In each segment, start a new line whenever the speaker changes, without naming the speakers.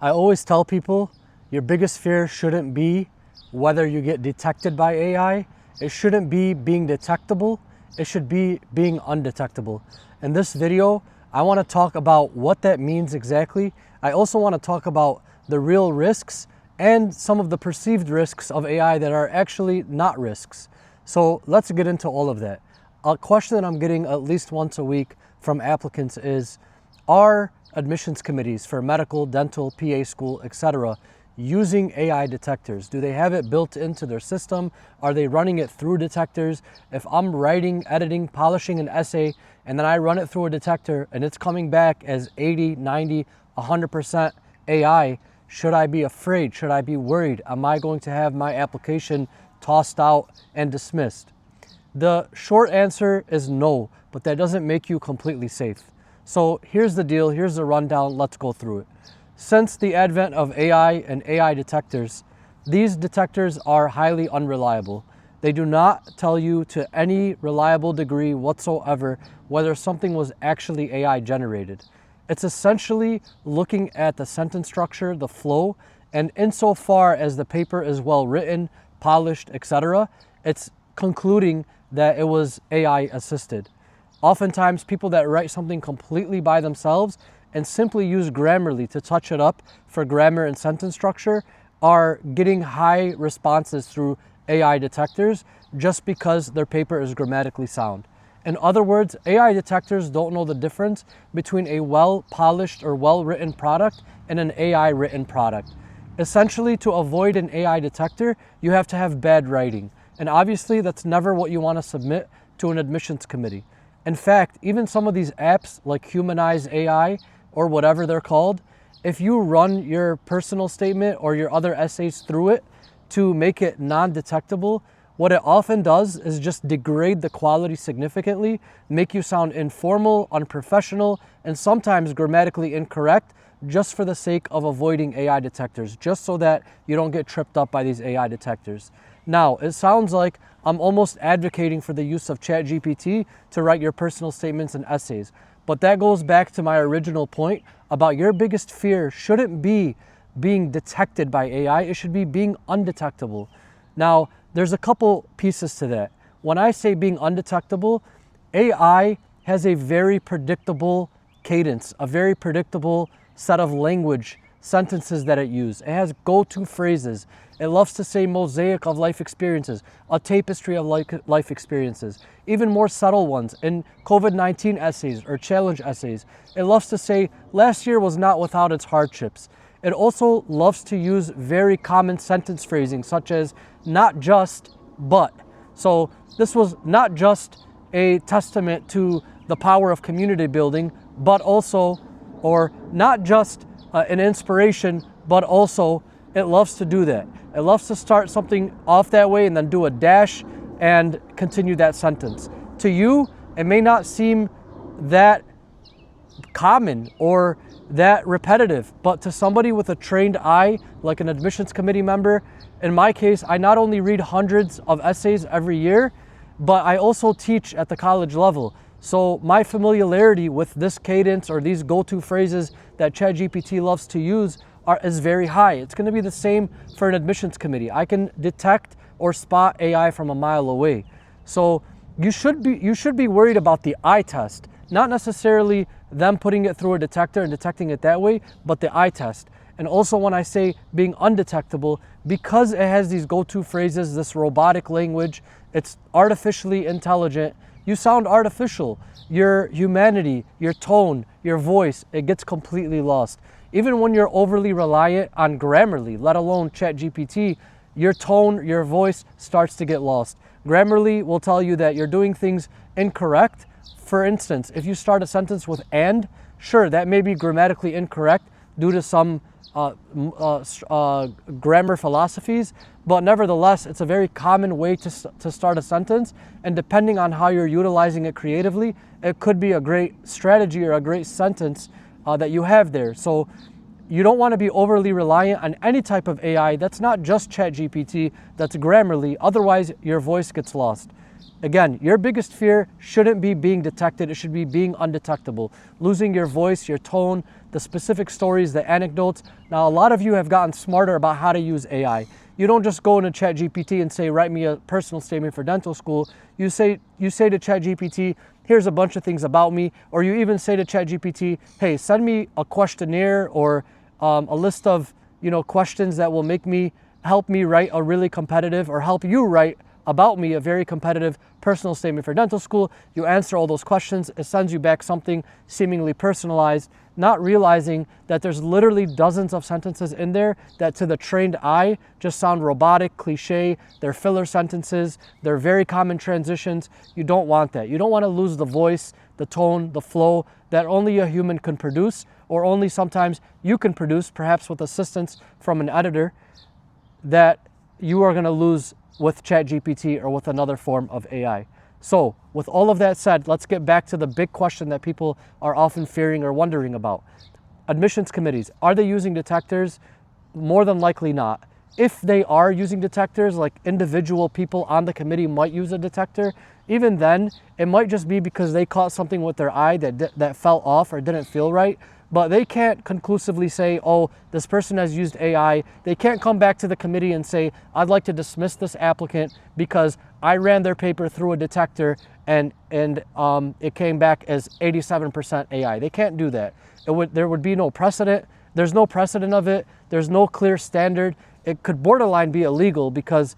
I always tell people your biggest fear shouldn't be whether you get detected by AI. It shouldn't be being detectable. It should be being undetectable. In this video, I want to talk about what that means exactly. I also want to talk about the real risks and some of the perceived risks of AI that are actually not risks. So let's get into all of that. A question that I'm getting at least once a week from applicants is, are admissions committees for medical, dental, PA school, etc. using AI detectors? Do they have it built into their system? Are they running it through detectors? If I'm writing, editing, polishing an essay, and then I run it through a detector and it's coming back as 80, 90, 100% AI, should I be afraid? Should I be worried? Am I going to have my application tossed out and dismissed? The short answer is no, but that doesn't make you completely safe. So here's the deal, here's the rundown, let's go through it. Since the advent of AI and AI detectors, these detectors are highly unreliable. They do not tell you to any reliable degree whatsoever whether something was actually AI generated. It's essentially looking at the sentence structure, the flow, and insofar as the paper is well written, polished, etc., it's concluding that it was AI assisted. Oftentimes, people that write something completely by themselves and simply use Grammarly to touch it up for grammar and sentence structure are getting high responses through AI detectors just because their paper is grammatically sound. In other words, AI detectors don't know the difference between a well-polished or well-written product and an AI-written product. Essentially, to avoid an AI detector, you have to have bad writing. And obviously, that's never what you want to submit to an admissions committee. In fact, even some of these apps like Humanize AI or whatever they're called, if you run your personal statement or your other essays through it to make it non-detectable, what it often does is just degrade the quality significantly, make you sound informal, unprofessional, and sometimes grammatically incorrect just for the sake of avoiding AI detectors, just so that you don't get tripped up by these AI detectors. Now, it sounds like I'm almost advocating for the use of ChatGPT to write your personal statements and essays. But that goes back to my original point about your biggest fear shouldn't be being detected by AI, it should be being undetectable. Now, there's a couple pieces to that. When I say being undetectable, AI has a very predictable cadence, a very predictable set of language, sentences that it uses. It has go-to phrases. It loves to say mosaic of life experiences, a tapestry of life experiences, even more subtle ones in COVID-19 essays or challenge essays. It loves to say, last year was not without its hardships. It also loves to use very common sentence phrasing, such as not just, but. So this was not just a testament to the power of community building, but also, or not just an inspiration, but also it loves to do that. It loves to start something off that way and then do a dash and continue that sentence. To you, it may not seem that common or that repetitive, but to somebody with a trained eye, like an admissions committee member, in my case, I not only read hundreds of essays every year, but I also teach at the college level. So my familiarity with this cadence or these go-to phrases that ChatGPT loves to use is very high. It's going to be the same for an admissions committee. I can detect or spot AI from a mile away. So you should be worried about the eye test, not necessarily them putting it through a detector and detecting it that way, but the eye test. And also when I say being undetectable, because it has these go-to phrases, this robotic language, it's artificially intelligent, you sound artificial. Your humanity, your tone, your voice, it gets completely lost. Even when you're overly reliant on Grammarly, let alone ChatGPT, your tone, your voice starts to get lost. Grammarly will tell you that you're doing things incorrect. For instance, if you start a sentence with and, sure, that may be grammatically incorrect due to some grammar philosophies, but nevertheless, it's a very common way to start a sentence, and depending on how you're utilizing it creatively, it could be a great strategy or a great sentence that you have there. So you don't want to be overly reliant on any type of AI that's not just ChatGPT, that's Grammarly, otherwise your voice gets lost. Again, your biggest fear shouldn't be being detected. It should be being undetectable. Losing your voice, your tone, the specific stories, the anecdotes. Now, a lot of you have gotten smarter about how to use AI. You don't just go into ChatGPT and say, write me a personal statement for dental school. You say to ChatGPT, here's a bunch of things about me. Or you even say to ChatGPT, hey, send me a questionnaire or a list of questions that will help me write a really competitive, or help you write about me a very competitive personal statement for dental school. You answer all those questions. It sends you back something seemingly personalized, not realizing that there's literally dozens of sentences in there that to the trained eye just sound robotic, cliche. They're filler sentences. They're very common transitions. You don't want that. You don't want to lose the voice, the tone, the flow that only a human can produce, or only sometimes you can produce, perhaps with assistance from an editor, that you are going to lose with ChatGPT or with another form of AI. So with all of that said, let's get back to the big question that people are often fearing or wondering about. Admissions committees, are they using detectors? More than likely not. If they are using detectors, like individual people on the committee might use a detector, even then, it might just be because they caught something with their eye that fell off or didn't feel right. But they can't conclusively say, oh, this person has used AI. They can't come back to the committee and say, I'd like to dismiss this applicant because I ran their paper through a detector and it came back as 87% AI. They can't do that. There would be no precedent. There's no precedent of it. There's no clear standard. It could borderline be illegal because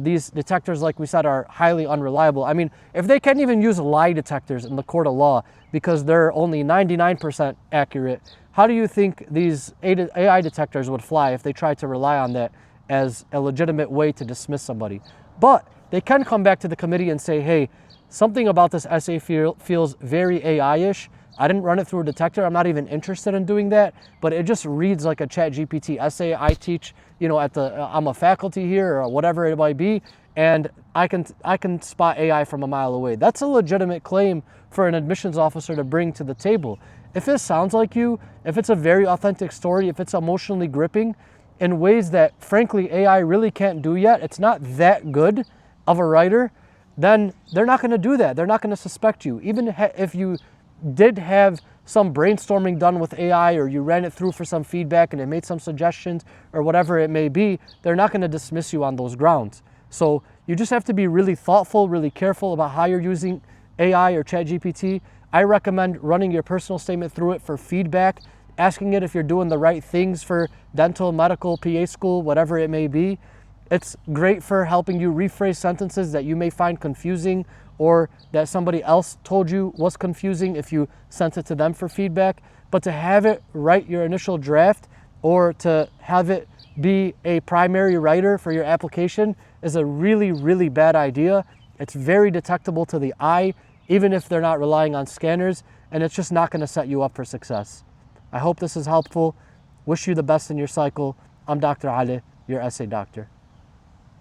these detectors, like we said, are highly unreliable. I mean, if they can't even use lie detectors in the court of law because they're only 99% accurate, how do you think these AI detectors would fly if they tried to rely on that as a legitimate way to dismiss somebody? But they can come back to the committee and say, hey, something about this essay feels very AI-ish. I didn't run it through a detector. I'm not even interested in doing that, but it just reads like a ChatGPT essay. I teach, I'm a faculty here or whatever it might be, and I can spot AI from a mile away. That's a legitimate claim for an admissions officer to bring to the table. If it sounds like you, if it's a very authentic story, if it's emotionally gripping in ways that, frankly, AI really can't do yet, it's not that good of a writer, then they're not going to do that. They're not going to suspect you. Even if you did have some brainstorming done with AI or you ran it through for some feedback and it made some suggestions or whatever it may be, they're not going to dismiss you on those grounds. So you just have to be really thoughtful, really careful about how you're using AI or ChatGPT. I recommend running your personal statement through it for feedback, asking it if you're doing the right things for dental, medical, PA school, whatever it may be. It's great for helping you rephrase sentences that you may find confusing or that somebody else told you was confusing if you sent it to them for feedback. But to have it write your initial draft or to have it be a primary writer for your application is a really, really bad idea. It's very detectable to the eye, even if they're not relying on scanners, and it's just not going to set you up for success. I hope this is helpful. Wish you the best in your cycle. I'm Dr. Ali, your essay doctor.